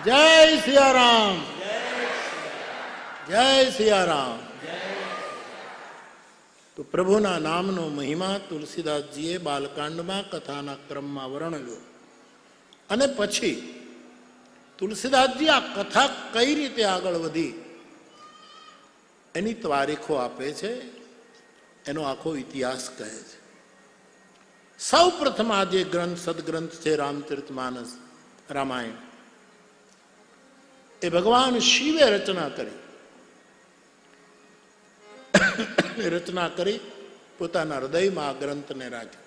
જય સિયારામ, જય સિયારામ. તો પ્રભુના નામનો મહિમા તુલસીદાસજીએ બાલકાંડમાં કથાના ક્રમમાં વર્ણવ્યો. અને પછી તુલસીદાસજી આ કથા કઈ રીતે આગળ વધી એની તારીખો આપે છે, એનો આખો ઇતિહાસ કહે છે. સૌ પ્રથમ આ જે ગ્રંથ સદગ્રંથ છે રામચરિતમાનસ, રામાયણ, એ ભગવાન શિવે રચના કરી. રચના કરી પોતાના હૃદયમાં આ ગ્રંથને રાખ્યો.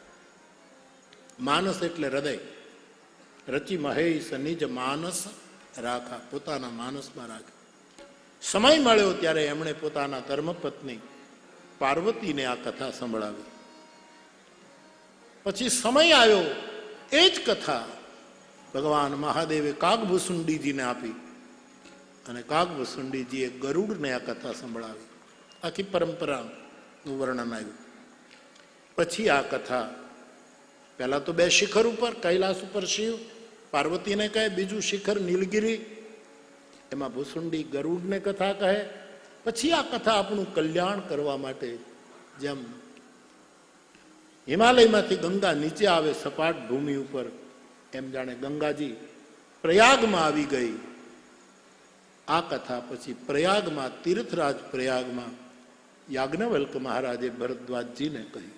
માનસ એટલે હૃદય. રચી મહેશ નિજ માનસ રાખા, પોતાના માનસમાં રાખ્યો. સમય મળ્યો ત્યારે એમણે પોતાના ધર્મપત્ની પાર્વતીને આ કથા સંભળાવી. પછી સમય આવ્યો, એ જ કથા ભગવાન મહાદેવે કાગભૂસુંડીજીને આપી અને કાગભૂસુંડીજીએ ગરુડને આ કથા સંભળાવી. આખી પરંપરાનું વર્ણન આવ્યું. પછી આ કથા પહેલા તો 2 શિખર ઉપર, કૈલાસ ઉપર શિવ પાર્વતીને કહે, બીજું શિખર નીલગિરી, એમાં ભૂસુંડી ગરુડને કથા કહે. પછી આ કથા આપણું કલ્યાણ કરવા માટે, જેમ હિમાલયમાંથી ગંગા નીચે આવે સપાટ ભૂમિ ઉપર, એમ જાણે ગંગાજી પ્રયાગમાં આવી ગઈ. આ કથા પછી પ્રયાગમાં, તીર્થરાજ પ્રયાગમાં યાજ્ઞવલ્ક મહારાજે ભરદ્વાજજીને કહી.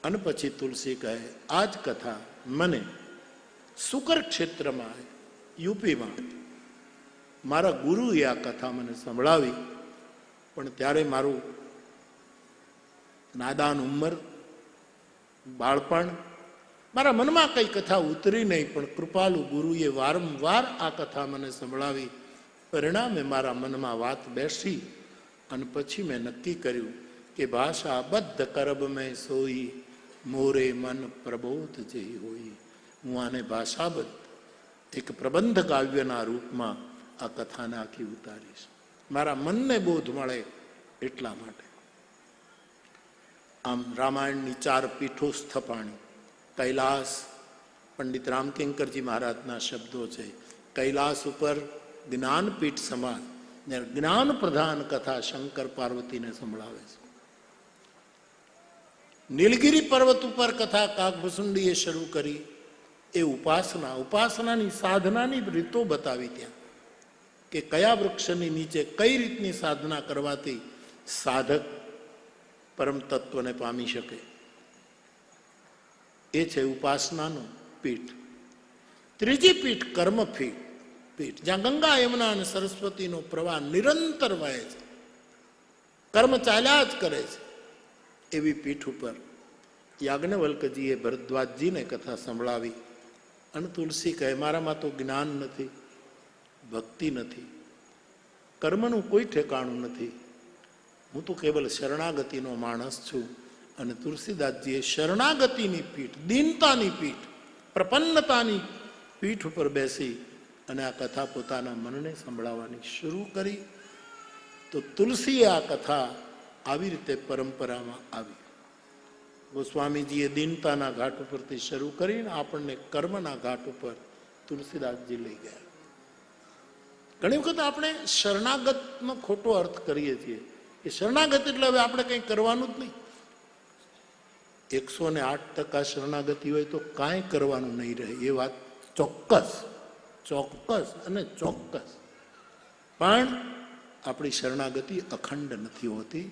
અને પછી તુલસી કહે, આ જ કથા મને સુકર ક્ષેત્રમાં, યુપીમાં મારા ગુરુએ આ કથા મને સંભળાવી. પણ ત્યારે મારું નાદાન ઉંમર, બાળપણ, મારા મનમાં કઈ કથા ઉતરી નહીં. પણ કૃપાલુ ગુરુએ વારંવાર આ કથા મને સંભળાવી. પરિણામે મારા મનમાં વાત બેસી અને પછી મેં નક્કી કર્યું કે ભાષા બદ્ધ કરબ મેં સોઈ, મોરે મન પ્રબોધ જઈ હોય. હું આને ભાષાબદ્ધ એક પ્રબંધ કાવ્યના રૂપમાં આ કથાને આખી ઉતારીશ, મારા મનને બોધ મળે એટલા માટે. આમ રામાયણની 4 પીઠો સ્થપાણી. કૈલાસ, પંડિત રામકિંકરજી મહારાજના શબ્દો છે. કૈલાસ ઉપર જ્ઞાનપીઠ સમાન જ્ઞાન પ્રધાન કથા શંકર પાર્વતીને સંભળાવે છે. નીલગિરી પર્વત ઉપર કથા કાગભૂસુંડીએ શરૂ કરી. એ ઉપાસના, ઉપાસનાની સાધનાની રીતો બતાવી ત્યાં, કે કયા વૃક્ષની નીચે કઈ રીતની સાધના કરવાથી સાધક પરમ તત્વને પામી શકે. એ છે ઉપાસનાનું પીઠ. ત્રીજી પીઠ કર્મ પીઠ, જ્યાં ગંગા યમુના અને સરસ્વતીનો પ્રવાહ નિરંતર વહે છે, કર્મ ચાલ્યા જ કરે છે. એવી પીઠ ઉપર યાજ્ઞવલ્કજીએ ભરદ્વાજજીને કથા સંભળાવી. અને તુલસી કહે, મારામાં તો જ્ઞાન નથી, ભક્તિ નથી, કર્મનું કોઈ ઠેકાણું નથી, હું તો કેવલ શરણાગતિનો માણસ છું. અને તુલસીદાસજીએ શરણાગતિની પીઠ, દીનતાની પીઠ, પ્રપન્નતાની પીઠ ઉપર બેસી અને આ કથા પોતાના મનને સંભળાવવાની શરૂ કરી. તો તુલસીએ આ કથા આવી રીતે પરંપરામાં આવી. ગોસ્વામીજીએ દીનતાના ઘાટ ઉપરથી શરૂ કરીને આપણને કર્મના ઘાટ ઉપર તુલસીદાસજી લઈ ગયા. ઘણી વખત આપણે શરણાગતનો ખોટો અર્થ કરીએ છીએ. એ શરણાગત એટલે હવે આપણે કંઈ કરવાનું જ નહીં. 108% શરણાગતિ હોય તો કાંઈ કરવાનું નહીં રહે, એ વાત ચોક્કસ અને ચોક્કસ. પણ આપણી શરણાગતિ અખંડ નથી હોતી.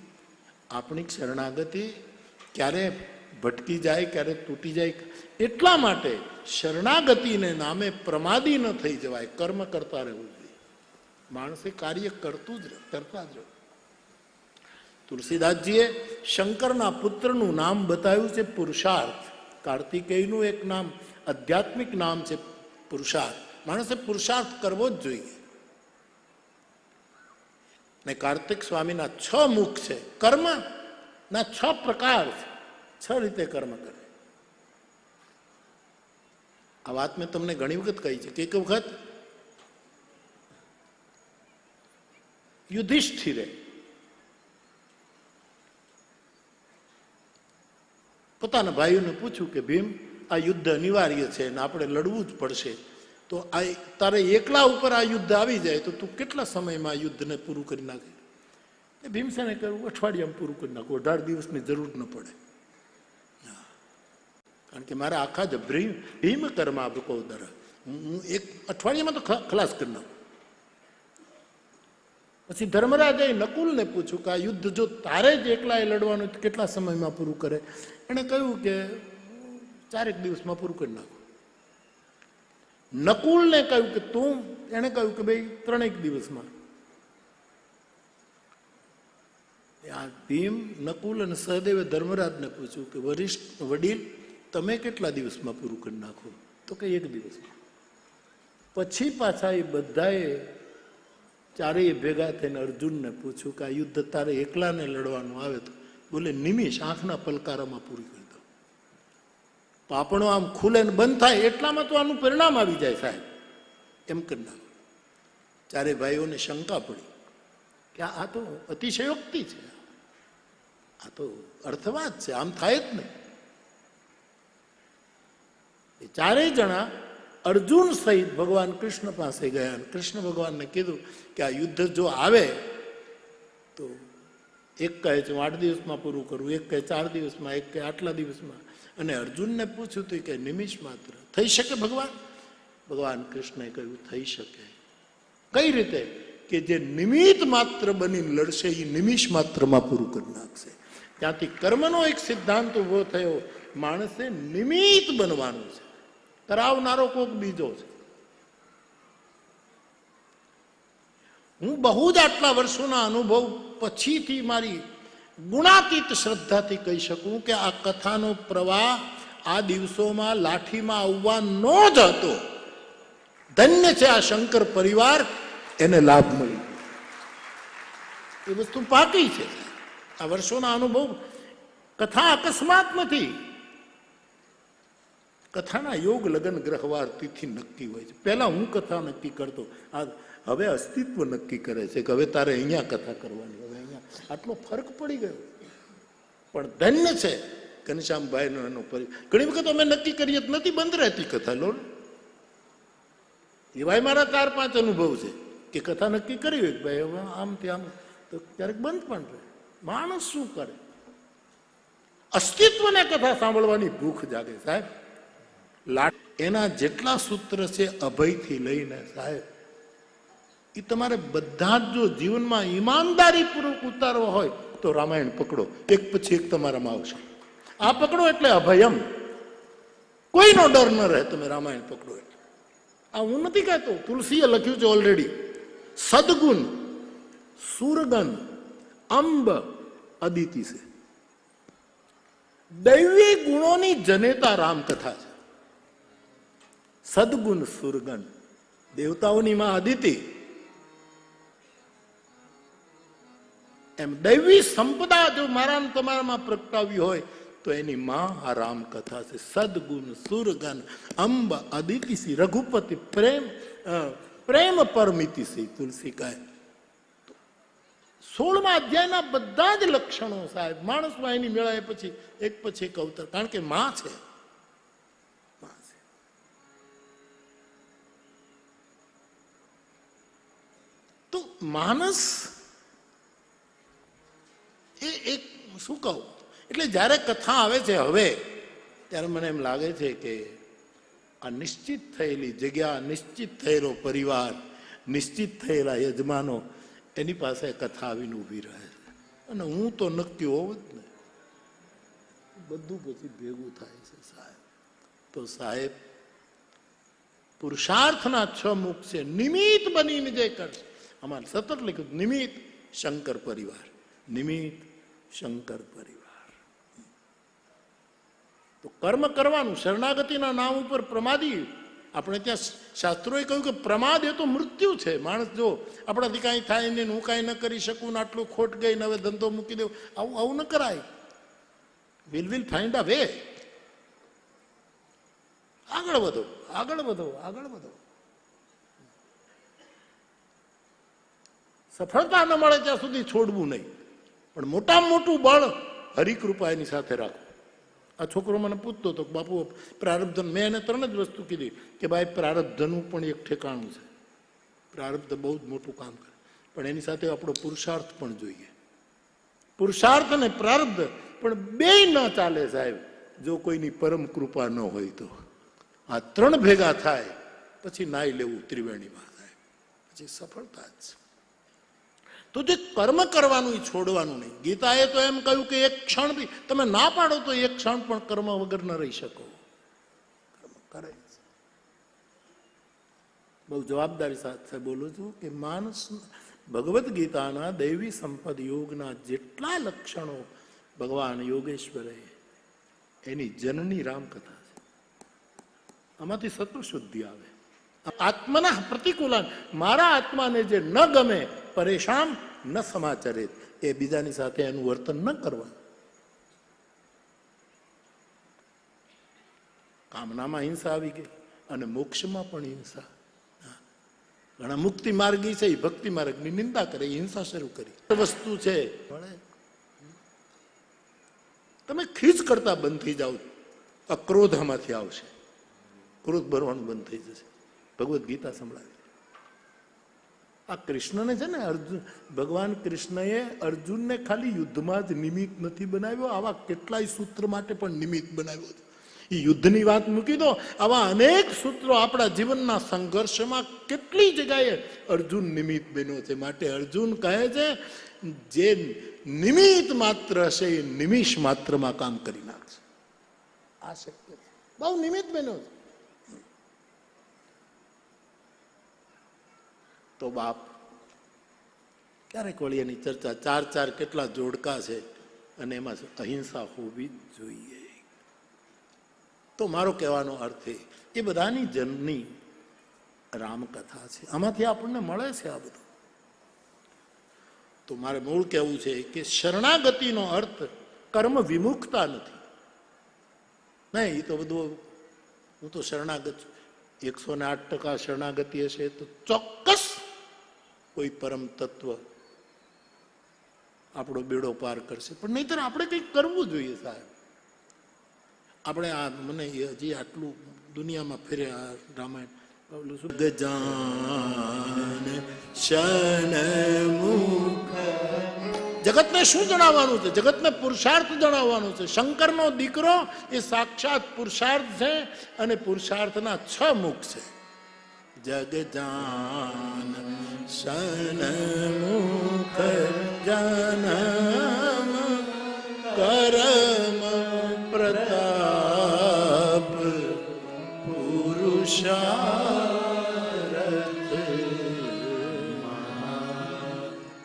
આપણી શરણાગતિ ક્યારે ભટકી જાય, ક્યારે તૂટી જાય. એટલા માટે શરણાગતિને નામે પ્રમાદી ન થઈ જવાય, કર્મ કરતા રહેવું જોઈએ. માણસે કાર્ય કરતા જ રહે. તુલસીદાસજીએ શંકરના પુત્રનું નામ બતાવ્યું છે પુરુષાર્થ. કાર્તિકેયનું એક નામ, આધ્યાત્મિક નામ છે પુરુષાર્થ. માણસે પુરુષાર્થ કરવો જ જોઈએ. ને કાર્તિક સ્વામીના 6 મુખ છે. કર્મના 6 પ્રકાર છે. 6 રીતે કર્મ કરે. આ વાત મેં તમને ઘણી વખત કહી છે કે એક વખત યુધિષ્ઠિરે પોતાના ભાઈઓને પૂછ્યું કે ભીમ, આ યુદ્ધ અનિવાર્ય છે અને આપણે લડવું જ પડશે, તો આ તારે એકલા ઉપર આ યુદ્ધ આવી જાય તો તું કેટલા સમયમાં આ યુદ્ધને પૂરું કરી નાખે? ભીમસેને કહ્યું અઠવાડિયામાં પૂરું કરી નાખું, 18 દિવસની જરૂર ન પડે, કારણ કે મારા આખા જ ભીમ કર્મ આપકોદર હું એક અઠવાડિયામાં તો ખલાસ કરી નાખું. પછી ધર્મરાજે નકુલને પૂછ્યું કે આ યુદ્ધ જો તારે જ એકલાએ લડવાનું કેટલા સમયમાં પૂરું કરે? એણે કહ્યું કે 4 દિવસમાં પૂરું કરી નાખું. નકુલને કહ્યું કે તું? એણે કહ્યું કે ભાઈ 3 દિવસમાં. આ ભીમ, નકુલ અને સહદેવે ધર્મરાજને પૂછ્યું કે વડીલ તમે કેટલા દિવસમાં પૂરું કરી નાખો? તો કે 1 દિવસમાં. પછી પાછા એ બધાએ ચારેય ભેગા થઈને અર્જુનને પૂછ્યું કે આ યુદ્ધ તારે એકલાને લડવાનું આવે તો બોલે નિમિષ, આંખના પલકારામાં પૂરી કરી દો. પાપણો આમ ખુલે ને બંધ થાય એટલામાં તો આનું પરિણામ આવી જાય સાહેબ, એમ કરી નાખો. ચારે ભાઈઓને શંકા પડી કે આ તો અતિશયોક્તિ છે, આ તો અર્થવાદ છે, આમ થાય જ નહીં. એ ચારેય જણા અર્જુન સહિત ભગવાન કૃષ્ણ પાસે ગયા અને કૃષ્ણ ભગવાનને કીધું કે આ યુદ્ધ જો આવે તો એક કહે છે 8 દિવસમાં પૂરું કરવું, એક કહે 4 દિવસમાં, એક કહે આટલા દિવસમાં. અને અર્જુનને પૂછ્યું હતું કે નિમિષ માત્ર થઈ શકે ભગવાન? ભગવાન કૃષ્ણએ કહ્યું થઈ શકે. કઈ રીતે? કે જે નિમિત્ત માત્ર બનીને લડશે એ નિમિષ માત્રમાં પૂરું કરી નાખશે. ત્યાંથી કર્મનો એક સિદ્ધાંત ઉભો થયો, માણસે નિમિત્ત બનવાનું છે, કરાવનારો કોક બીજો છે. હું બહુ જ આટલા વર્ષોના અનુભવ પછીથી મારી ગુણાતીત શ્રદ્ધાથી કહી શકું કે આ કથાનો પ્રવાહ આ દિવસોમાં લાઠીમાં આવવાનો જ હતો. ધન્ય છે આ શંકર પરિવાર, એને લાભ મળી એ વસ્તુ પાકી છે. આ વર્ષોના અનુભવ, કથા અકસ્માત નથી. કથાના યોગ, લગ્ન, ગ્રહવાર, તિથિ નક્કી હોય છે. પહેલા હું કથા નક્કી કરતો, આ હવે અસ્તિત્વ નક્કી કરે છે કે હવે તારે અહીંયા કથા કરવાની, હવે અહીંયા. આટલો ફરક પડી ગયો. પણ ધન્ય છે ઘનશ્યામભાઈનો એનો પરિવાર. ઘણી વખત અમે નક્કી કરીએ નથી બંધ રહેતી કથા. લો એવાય મારા 4-5 અનુભવ છે કે કથા નક્કી કરી હોય ભાઈ હવે આમ ત્યાં તો ક્યારેક બંધ પણ રહે. માણસ શું કરે? અસ્તિત્વને કથા સાંભળવાની ભૂખ જાગે સાહેબ. એના જેટલા સૂત્ર છે અભયથી લઈને સાહેબ, એ તમારે બધા જ જો જીવનમાં ઈમાનદારીપૂર્વક ઉતારવા હોય તો રામાયણ પકડો, એક પછી એક તમારામાં આવશે. આ પકડો એટલે અભયમ, કોઈનો ડર ન રહે. તમે રામાયણ પકડો એટલે. આ હું નથી કહેતો, તુલસીએ લખ્યું છે ઓલરેડી. સદગુણ સુરગન અંબ અદિતિ છે. દૈવી ગુણોની જનેતા રામકથા છે. સદગુણ સુરગન, દેવતાઓની માં અદિતિ, એમ દૈવી સંપદા જો મારા તમારામાં પ્રગટાવી હોય તો એની માં આ રામકથા છે. સદગુણ સુરગન અંબ અદિતિ સી રઘુપતિ પ્રેમ પ્રેમ પરમિતિ સી તુલસી કહે. 16મા અધ્યાયના બધા જ લક્ષણો સાહેબ માણસમાં એની મેળાએ પછી એક અવતાર, કારણ કે માં છે. તો માનસ એ એક શું કહું, એટલે જ્યારે કથા આવે છે હવે ત્યારે મને એમ લાગે છે કે આ નિશ્ચિત થયેલી જગ્યા, નિશ્ચિત થયેલો પરિવાર, નિશ્ચિત થયેલા યજમાનો, એની પાસે કથા આવીને ઊભી રહે છે. અને હું તો નક્કી હોવું જ ને, બધું પછી ભેગું થાય છે સાહેબ. તો સાહેબ પુરુષાર્થના 6 મુખ છે, નિમિત્ત બનીને જે કરશે. અમારે સતત લખ્યું નિમિત્ત શંકર પરિવાર, નિમિત્ત શંકર પરિવાર. તો કર્મ કરવાનું, શરણાગતિના નામ ઉપર પ્રમાદી. આપણે ત્યાં શાસ્ત્રોએ કહ્યું કે પ્રમાદ એ તો મૃત્યુ છે. માણસ જો આપણાથી કાંઈ થાય ને હું કાંઈ ન કરી શકું ને આટલું ખોટ ગઈ ને હવે ધંધો મૂકી દેવું, આવું ન કરાય. Will find a way. આગળ વધો, આગળ વધો, આગળ વધો. સફળતા ન મળે ત્યાં સુધી છોડવું નહીં, પણ મોટામાં મોટું બળ હરિકૃપા એની સાથે રાખો. આ છોકરો મને પૂછતો હતો કે બાપુ પ્રારબ્ધ, મેં એને 3 જ વસ્તુ કીધી કે ભાઈ પ્રારબ્ધનું પણ એક ઠેકાણું છે. પ્રારબ્ધ બહુ જ મોટું કામ કરે, પણ એની સાથે આપણો પુરુષાર્થ પણ જોઈએ. પુરુષાર્થ અને પ્રારબ્ધ પણ બેય ન ચાલે સાહેબ, જો કોઈની પરમ કૃપા ન હોય તો. આ 3 ભેગા થાય પછી નાઈ લેવું ત્રિવેણીમાં થાય, પછી સફળતા જ છે. તો જે કર્મ કરવાનું એ છોડવાનું નહીં. ગીતાએ તો એમ કહ્યું કે એક ક્ષણ બી તમે ના પાડો તો એક ક્ષણ પણ કર્મ વગર ન રહી શકો. કર્મ કરે. બહુ જવાબદારી સાથે બોલું છું કે માણસ ભગવદ્ ગીતાના દૈવી સંપદ યોગના જેટલા લક્ષણો ભગવાન યોગેશ્વરે, એની જનની રામકથા છે. આમાંથી સત્વશુદ્ધિ આવે. આત્મના પ્રતિકૂલન, મારા આત્માને જે ન ગમે, પરેશાન ન સમાચરે, એ બીજાની સાથે એનું વર્તન ન કરવાનું. કામનામાં હિંસા આવી ગઈ અને મોક્ષમાં પણ હિંસા. ઘણા મુક્તિ માર્ગી છે, ભક્તિ માર્ગની નિંદા કરે, હિંસા શરૂ કરી. વસ્તુ છે, તમે ખીચ કરતા બંધ થઈ જાઓ, અક્રોધ આમાંથી આવશે, ક્રોધ ભરવાનું બંધ થઈ જશે. ભગવદ્ ગીતા સંભળાવે. આ કૃષ્ણને છે ને, અર્જુન, ભગવાન કૃષ્ણએ અર્જુનને ખાલી યુદ્ધમાં જ નિમિત્ત નથી બનાવ્યો, આવા કેટલાય સૂત્ર માટે પણ નિમિત્ત બનાવ્યો છે. એ યુદ્ધની વાત મૂકી દો, આવા અનેક સૂત્રો આપણા જીવનના સંઘર્ષમાં કેટલી જગ્યાએ અર્જુન નિમિત્ત બન્યો છે. માટે અર્જુન કહે છે, જે નિમિત્ત માત્ર હશે એ નિમિષ માત્રમાં કામ કરી નાખશે. આ શક્ય છે. બહુ નિમિત્ત બન્યો છે. તો બાપ ક્યારેક વળી એની ચર્ચા, 4 કેટલા જોડકા છે અને એમાં અહિંસા હોવી જ જોઈએ. તો મારો કહેવાનો અર્થ એ બધાની જનની રામકથા છે. આમાંથી આપણને મળે છે આ બધું. તો મારે મૂળ કહેવું છે કે શરણાગતિનો અર્થ કર્મ વિમુખતા નથી. નહીં, એ તો બધું હું તો શરણાગત છું. 108% શરણાગતિ હશે તો ચોક્કસ કોઈ પરમ તત્વ આપણો બેડો પાર કરશે. પણ નહીતર આપણે કંઈક કરવું જોઈએ સાહેબ. આપણે આ મને હજી આટલું દુનિયામાં ફેર્યા રામાયણ ગજાન શનમુખ. જગતને શું જણાવવાનું છે? જગતને પુરુષાર્થ જણાવવાનું છે. શંકરનો દીકરો એ સાક્ષાત પુરુષાર્થ છે અને પુરુષાર્થના 6 મુખ છે. જગજાન શનમુખ જનમ કરમ પ્રતાપ પુરુષાર્થ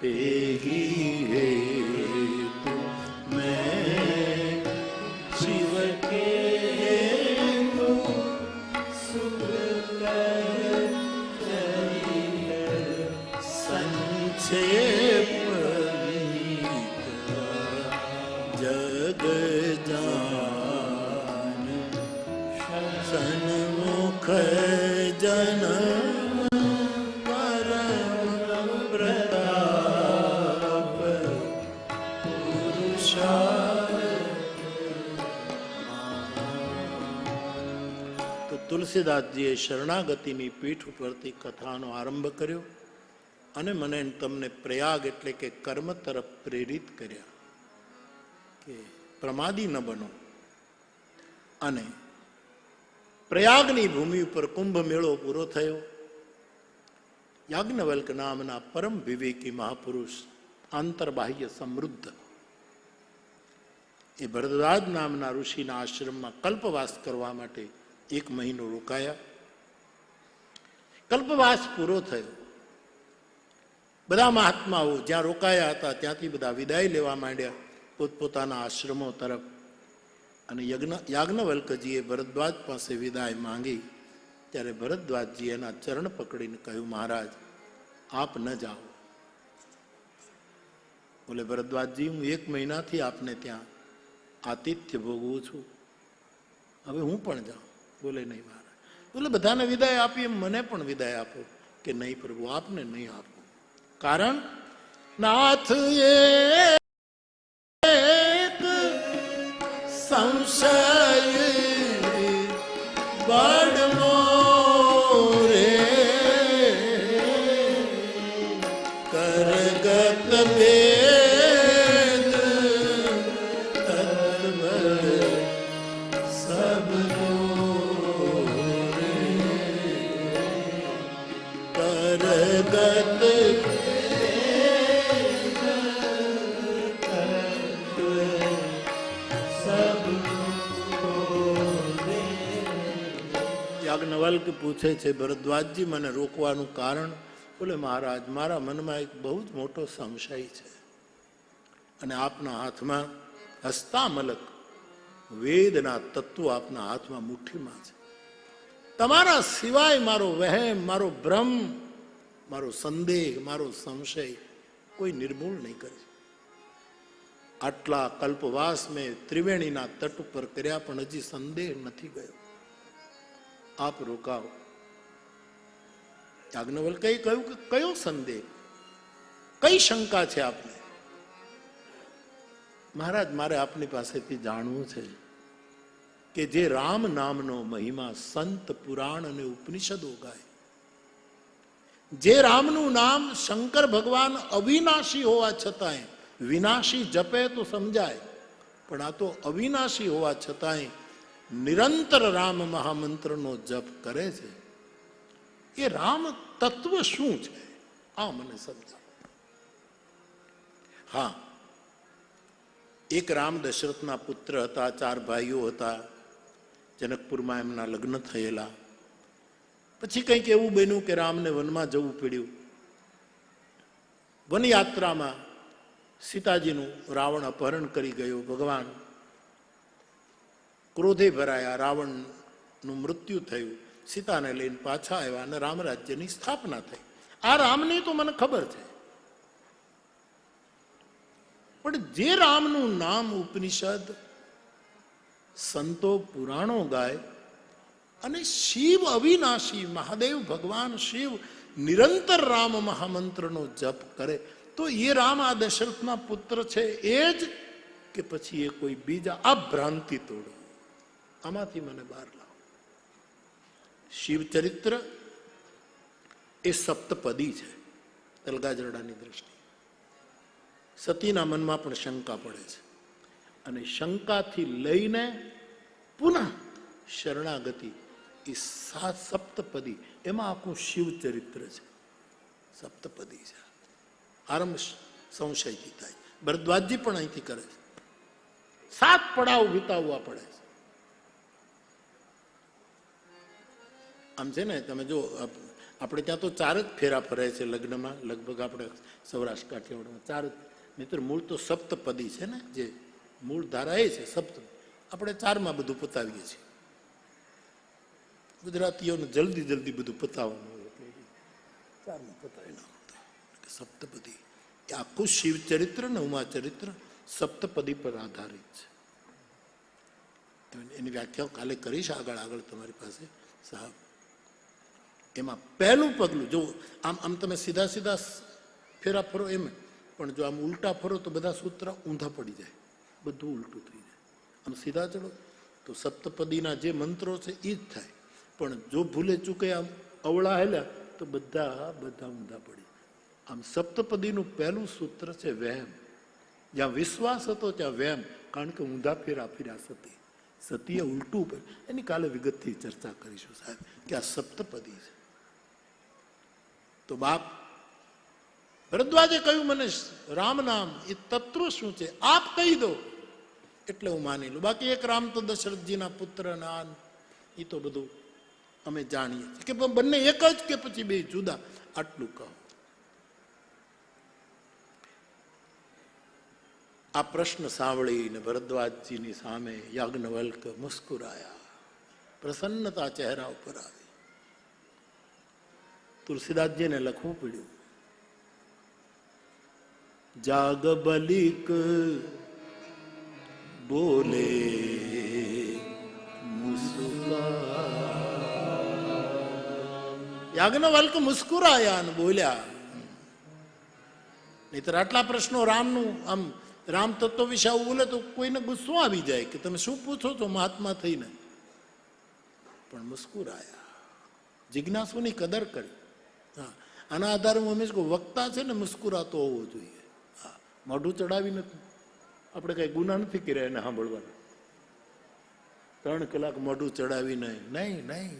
પેહી હેતુ મેં શિવ કે સંક્ષેપ જગજાન સન્મુખ જન પરમ પ્રતાપ પુરુષાર્થ. તો તુલસીદાસજીએ શરણાગતિની પીઠ ઉપરથી કથાનો આરંભ કર્યો અને મને તમને પ્રયાગ એટલે કે કર્મ તરફ પ્રેરિત કર્યા કે પ્રમાદી ન બનો. અને પ્રયાગની ભૂમિ ઉપર કુંભ મેળો પૂરો થયો. યાજ્ઞવલ્ક નામના પરમ વિવેકી મહાપુરુષ, આંતરબાહ્ય સમૃદ્ધ, એ ભરદ્વાજ નામના ઋષિના આશ્રમમાં કલ્પવાસ કરવા માટે 1 મહિનો રોકાયા. કલ્પવાસ પૂરો થયો. બધા મહાત્માઓ જ્યાં રોકાયા હતા ત્યાંથી બધા વિદાય લેવા માંડ્યા પોતપોતાના આશ્રમો તરફ. અને યાજ્ઞવલ્કજીએ ભરદ્વાજ પાસે વિદાય માંગી ત્યારે ભરદ્વાજજી એના ચરણ પકડીને કહ્યું, મહારાજ આપ ન જાઓ. બોલે, ભરદ્વાજજી હું 1 મહિનાથી આપને ત્યાં આતિથ્ય ભોગવું છું, હવે હું પણ જાઉં. બોલે, નહીં મહારાજ. બોલે, બધાને વિદાય આપી એમ મને પણ વિદાય આપો. કે નહીં પ્રભુ, આપને નહીં આપો. કારણ નાથ એક સંસાર સંશય બળમો રે કરગત વેદ તત્વ સબનો રે કરગત યાજ્ઞવલ્ક પૂછે છે, ભરદ્વાજજી મને રોકવાનું કારણ? બોલે, મહારાજ મારા મનમાં એક બહુ જ મોટો સંશય છે અને આપના હાથમાં હસ્તામલક વેદના તત્વો આપના હાથમાં મુઠ્ઠીમાં છે. તમારા સિવાય મારો વહેમ, મારો ભ્રમ, મારો સંદેહ, મારો સંશય કોઈ નિર્મૂળ નહીં કરે. આટલા કલ્પવાસ મેં ત્રિવેણીના તટ ઉપર કર્યા પણ હજી સંદેહ નથી ગયો. આપ રોકાઓ. યાજ્ઞવલ્કે કહ્યું કે કયો સંદેહ, કઈ શંકા છે આપને? મહારાજ મારે આપની પાસેથી જાણવું છે કે જે રામ નામનો મહિમા સંત પુરાણ અને ઉપનિષદો ગાય, જે રામનું નામ શંકર ભગવાન અવિનાશી હોવા છતાંય, વિનાશી જપે તો સમજાય પણ આ તો અવિનાશી હોવા છતાંય નિરંતર રામ મહામંત્રનો જપ કરે છે, એ રામ તત્વ શું છે આ મને સમજાવો. હા, એક રામ દશરથના પુત્ર હતા, 4 ભાઈઓ હતા. જનકપુરમાં એમના લગ્ન થયેલા. પછી કંઈક એવું બન્યું કે રામને વનમાં જવું પડ્યું. વનયાત્રામાં સીતાજીનું રાવણ અપહરણ કરી ગયો. ભગવાન ક્રોધે ભરાયા, રાવણનું મૃત્યુ થયું. સીતાને લઈને પાછા આવ્યા અને રામરાજ્યની સ્થાપના થઈ. આ રામની તો મને ખબર છે, પણ જે રામનું નામ ઉપનિષદ, સંતો, પુરાણો ગાય અને શિવ અવિનાશી મહાદેવ ભગવાન શિવ નિરંતર રામ મહામંત્રનો જપ કરે, તો એ રામ આ દશરથના પુત્ર છે એ જ કે પછી એ કોઈ બીજા? આ ભ્રાંતિ તોડો, આમાંથી મને બહાર લાવો. શિવ ચરિત્ર એ સપ્તપદી છે તલગાજરડાની દ્રષ્ટિએ. સતીના મનમાં પણ શંકા પડે છે અને શંકાથી લઈને પુનઃ શરણાગતિ, એ 7 સપ્તપદી, એમાં આખું શિવ ચરિત્ર છે. સપ્તપદી છે. આરંભ સંશયથી થાય. ભરદ્વાજજી પણ અહીંથી કરે છે. 7 પડાવ વિતાવવા પડે છે. આમ છે ને, તમે જો આપણે ત્યાં તો 4 જ ફેરા ફરે છે લગ્નમાં, લગભગ આપણે સૌરાષ્ટ્ર કાઠિયાવાડમાં 4 જ. મિત્ર મૂળ તો સપ્તપદી છે ને, જે મૂળ ધારા એ છે સપ્ત. આપણે 4માં બધું પતાવીએ છીએ. ગુજરાતીઓને જલ્દી બધું પતાવવાનું હોય એટલે 4માં પતાવી નાખતા. સપ્તપદી એ આખું શિવ ચરિત્ર ને ઉમા ચરિત્ર સપ્તપદી પર આધારિત છે. એની વ્યાખ્યા કાલે કરીશ આગળ તમારી પાસે સાહેબ. એમાં પહેલું પગલું જો આમ તમે સીધા ફેરા ફરો એમ, પણ જો આમ ઉલટા ફરો તો બધા સૂત્ર ઊંધા પડી જાય, બધું ઉલટું થઈ જાય. આમ સીધા ચડો તો સપ્તપદીના જે મંત્રો છે એ જ થાય, પણ જો ભૂલે ચૂકે આમ અવળા હેલ્યા તો બધા ઊંધા પડી. આમ સપ્તપદીનું પહેલું સૂત્ર છે વહેમ. જ્યાં વિશ્વાસ હતો ત્યાં વહેમ, કારણ કે ઊંધા ફેરા સતીએ ઉલટું પડે. એની કાલે વિગતથી ચર્ચા કરીશું સાહેબ કે આ સપ્તપદી છે. તો બાપ ભરદ્વાજે કહ્યું મને રામ નામ એ તત્વ શું છે આપ કહી દો એટલે હું માની લઉં. બાકી એક રામ તો દશરથજીના પુત્ર ના એ તો બધું અમે જાણીએ છીએ કે બંને એક જ કે પછી બે જુદા, આટલું કહો. આ પ્રશ્ન સાંભળીને ભરદ્વાજજીની સામે યાજ્ઞવલ્ક મુસ્કુરાયા, પ્રસન્નતા ચહેરા ઉપર આવી. તુલસીદાસજીને લખવું પડ્યું, જાગબલિક બોલે યાજ્ઞવલ્ક મુસ્કુરાયા અને બોલ્યા. નહીતર આટલા પ્રશ્નો રામનું આમ રામ તત્વ વિશે આવું બોલે તો કોઈને ગુસ્સો આવી જાય કે તમે શું પૂછો છો મહાત્મા થઈને, પણ મુસ્કુરાયા, જિજ્ઞાસુની કદર કરી. હા, આના આધારે હું હંમેશા કહું, વક્તા છે ને મુસ્કુરાતો હોવો જોઈએ. હા, મોઢું ચડાવી નથી, આપણે કઈ ગુના નથી કર્યા એને સાંભળવાના. 3 કલાક મોઢું ચડાવી નહીં,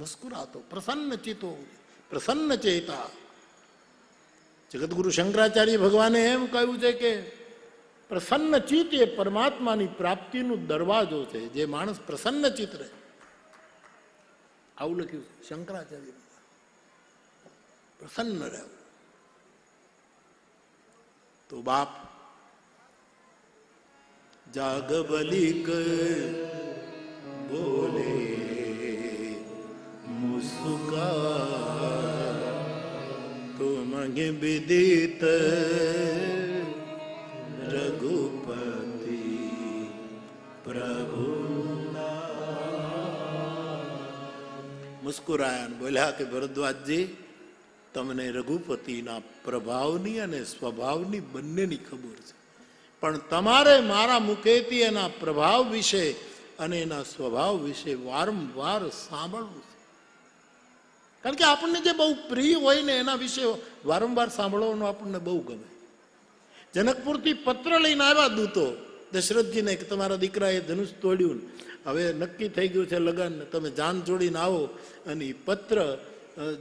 મુસ્કુરાતો, પ્રસન્ન ચિત્તો, પ્રસન્ન ચેતા. જગતગુરુ શંકરાચાર્ય ભગવાને એમ કહ્યું છે કે પ્રસન્ન ચિત્ત એ પરમાત્માની પ્રાપ્તિનો દરવાજો છે. જે માણસ પ્રસન્ન ચિત્ત રહે, આવું લખ્યું છે શંકરાચાર્ય. પ્રસન્ન રહેવું. તો બાપ જાગબલિક બોલે મુસ્કા તુમ વિદિત રઘુપતિ પ્રભુ. મુસ્કુરાયા બોલ્યા કે ભરદ્વાજજી, તમને રઘુપતિના પ્રભાવની અને સ્વભાવની બંનેની ખબર છે, પણ તમારે મારા મુખેથી એના પ્રભાવ વિશે અને એના સ્વભાવ વિશે વારંવાર સાંભળવું છે. કારણ કે આપણને જે બહુ પ્રિય હોય ને એના વિશે વારંવાર સાંભળવાનું આપણને બહુ ગમે. જનકપુરથી પત્ર લઈને આવ્યા દૂતો દશરથજીને કે તમારા દીકરાએ ધનુષ તોડ્યું, હવે નક્કી થઈ ગયું છે લગન, તમે જાન જોડીને આવો. અને એ પત્ર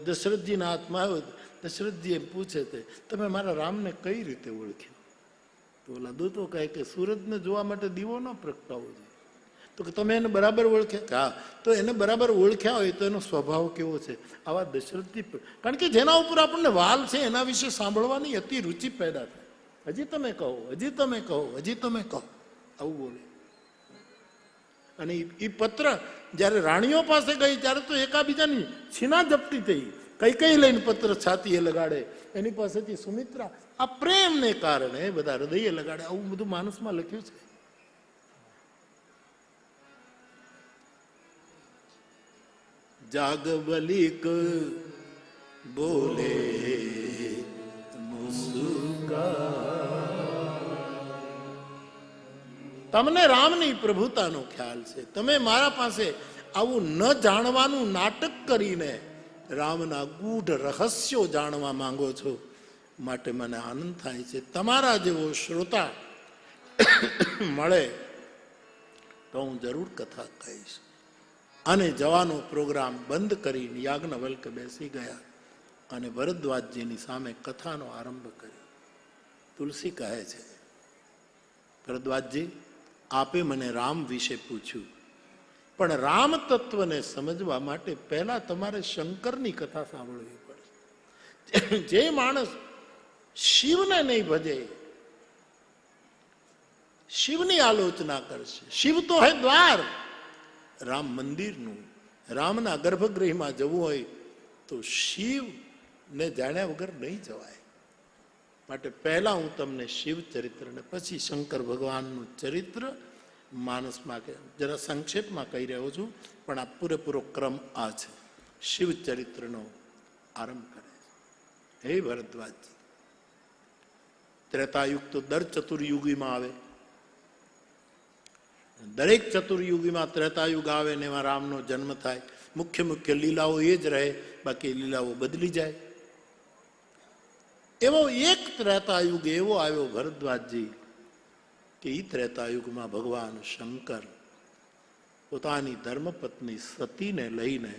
દશરથજીના હાથમાં આવ્યો. દશરથજી એમ પૂછે છે, તમે મારા રામને કઈ રીતે ઓળખ્યો? તો ઓલા દૂતો કહે કે સૂરજને જોવા માટે દીવો ન પ્રગટાવવો જોઈએ. તો કે તમે એને બરાબર ઓળખ્યા? હા, તો એને બરાબર ઓળખ્યા હોય તો એનો સ્વભાવ કેવો છે? આવા દશરથજી, કારણ કે જેના ઉપર આપણને વાલ છે એના વિશે સાંભળવાની અતિ રુચિ પેદા થાય. હજી તમે કહો, હજી તમે કહો, હજી તમે કહો, આવું બોલે. અને એ પત્ર જ્યારે રાણીઓ પાસે ગઈ ત્યારે તો એકાબીજાની છીના ઝપટી થઈ. કઈ લઈને પત્ર છાતીએ લગાડે, એની પાસેથી સુમિત્રા. આ પ્રેમને કારણે બધા હૃદયે લગાડે. આવું બધું માનસમાં લખ્યું છે. જાગબલિક બોલે મુસ્કા. તમને રામની પ્રભુતાનો ખ્યાલ છે, તમે મારા પાસે આવું ન જાણવાનું નાટક કરીને રામના ગૂઢ રહસ્યો જાણવા માંગો છો, માટે મને આનંદ થાય છે. તમારા જેવો શ્રોતા મળે તો હું જરૂર કથા કહીશ. અને જવાનો પ્રોગ્રામ બંધ કરીને યાજ્ઞવલ્ક બેસી ગયા અને ભરદ્વાજજીની સામે કથાનો આરંભ કર્યો. તુલસી કહે છે, ભરદ્વાજજી, આપે મને રામ વિશે પૂછ્યું, પણ રામ તત્વને સમજવા માટે પહેલા તમારે શંકરની કથા સાંભળવી પડશે. જે માણસ શિવને નહીં ભજે, શિવની આલોચના કરશે. શિવ તો હે દ્વાર રામ મંદિરનું. રામના ગર્ભગૃહમાં જવું હોય તો શિવને જાણ્યા વગર નહીં જવાય. માટે પહેલા હું તમને શિવ ચરિત્ર ને પછી શંકર ભગવાનનું ચરિત્ર માનસમાં જરા સંક્ષેપમાં કહી રહ્યો છું, પણ આ પૂરેપૂરો ક્રમ આ છે. શિવ ચરિત્રનો આરંભ કરે છે. હે ભરદ્વાજજી, ત્રેતાયુગ તો દર ચતુર્યુગીમાં આવે. દરેક ચતુર્યુગીમાં ત્રેતાયુગ આવે ને એમાં રામનો જન્મ થાય. મુખ્ય મુખ્ય લીલાઓ એ જ રહે, બાકી લીલાઓ બદલી જાય. એવો એક ત્રેતાયુગ એવો આવ્યો ભરદ્વાજજી કે એ ત્રેતાયુગમાં ભગવાન શંકર પોતાની ધર્મપત્ની સતીને લઈને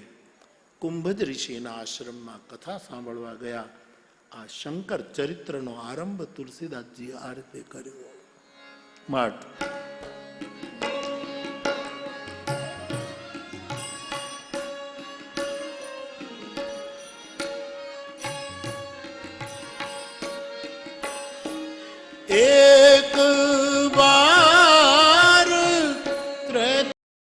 કુંભજ ઋષિના આશ્રમમાં કથા સાંભળવા ગયા. આ શંકર ચરિત્રનો આરંભ તુલસીદાસજી આ રીતે કર્યો. માટે એ